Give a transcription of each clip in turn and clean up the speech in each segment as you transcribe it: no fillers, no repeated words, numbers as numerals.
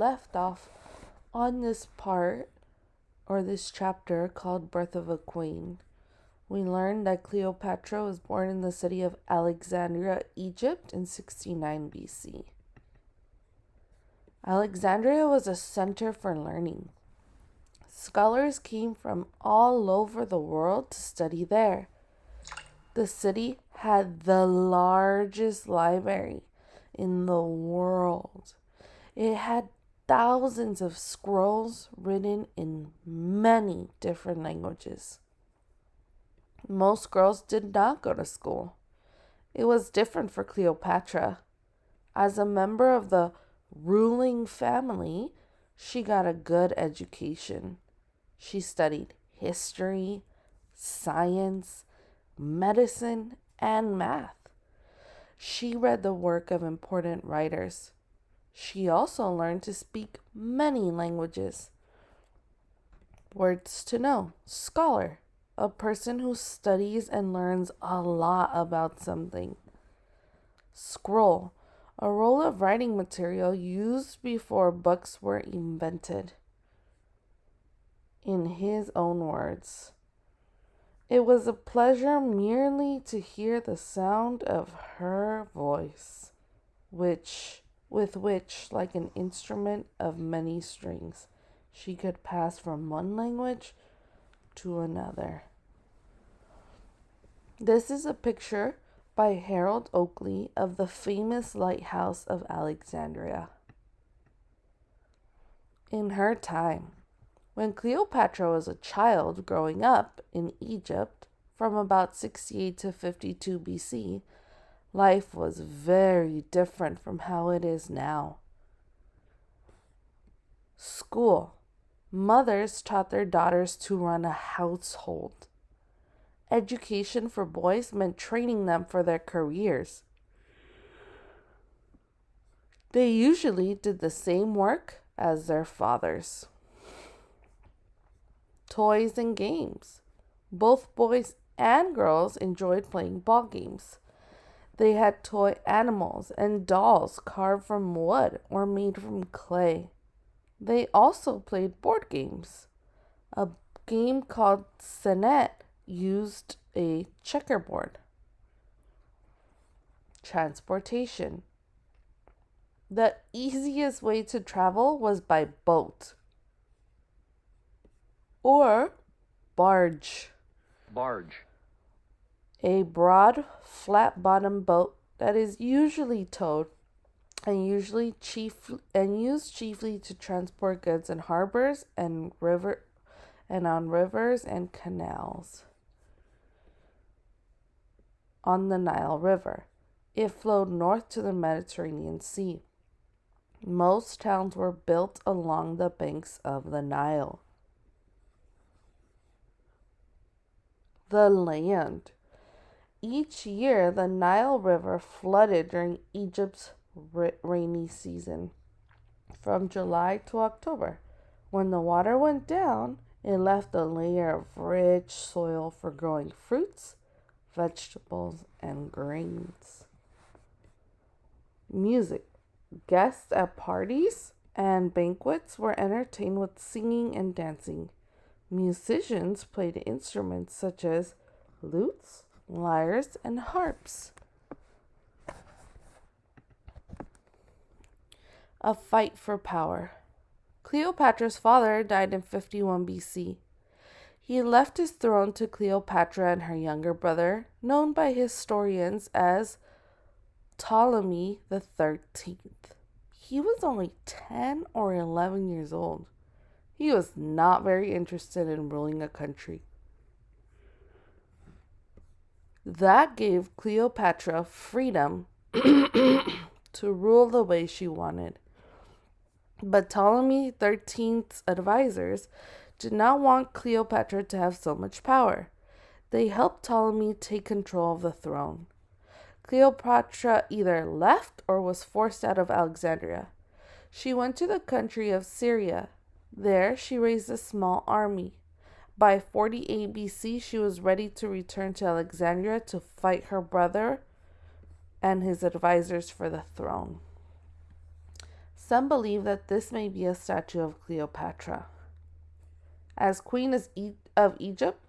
left off on this part or this chapter called Birth of a Queen. We learned that Cleopatra was born in the city of Alexandria, Egypt in 69 BC. Alexandria was a center for learning. Scholars came from all over the world to study there. The city had the largest library in the world. It had thousands of scrolls written in many different languages. Most girls did not go to school. It was different for Cleopatra. As a member of the ruling family, she got a good education. She studied history, science, medicine, and math. She read the work of important writers. She also learned to speak many languages. Words to know: scholar, a person who studies and learns a lot about something. Scroll, a roll of writing material used before books were invented. In his own words, "It was a pleasure merely to hear the sound of her voice, with which, like an instrument of many strings, she could pass from one language to another." This is a picture by Harold Oakley of the famous lighthouse of Alexandria. In her time, when Cleopatra was a child growing up in Egypt from about 68 to 52 BC, life was very different from how it is now. School. Mothers taught their daughters to run a household. Education for boys meant training them for their careers. They usually did the same work as their fathers. Toys and games. Both boys and girls enjoyed playing ball games. They had toy animals and dolls carved from wood or made from clay. They also played board games. A game called Senet used a checkerboard. Transportation. The easiest way to travel was by boat or barge. A broad, flat-bottomed boat that is usually towed and used chiefly to transport goods in harbors and on rivers and canals. On the Nile River, it flowed north to the Mediterranean Sea. Most towns were built along the banks of the Nile. The land. Each year, the Nile River flooded during Egypt's rainy season, from July to October. When the water went down, it left a layer of rich soil for growing fruits, vegetables, and grains. Music. Guests at parties and banquets were entertained with singing and dancing. Musicians played instruments such as lutes, lyres, and harps. A fight for power. Cleopatra's father died in 51 BC. He left his throne to Cleopatra and her younger brother, known by historians as Ptolemy the 13th. He was only 10 or 11 years old. He was not very interested in ruling a country. That gave Cleopatra freedom to rule the way she wanted. But Ptolemy XIII's advisors did not want Cleopatra to have so much power. They helped Ptolemy take control of the throne. Cleopatra either left or was forced out of Alexandria. She went to the country of Syria. There, she raised a small army. By 48 BC, she was ready to return to Alexandria to fight her brother and his advisors for the throne. Some believe that this may be a statue of Cleopatra. As Queen of Egypt,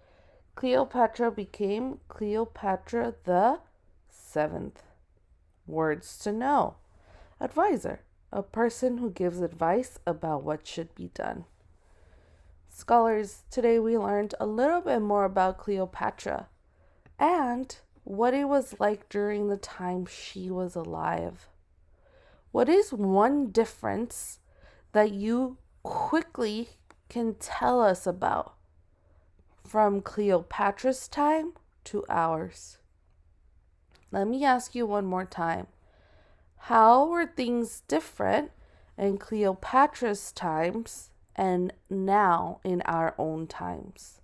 Cleopatra became Cleopatra the Seventh. Words to know. Advisor, a person who gives advice about what should be done. Scholars, today we learned a little bit more about Cleopatra and what it was like during the time she was alive. What is one difference that you quickly can tell us about from Cleopatra's time to ours? Let me ask you one more time. How were things different in Cleopatra's times and now in our own times?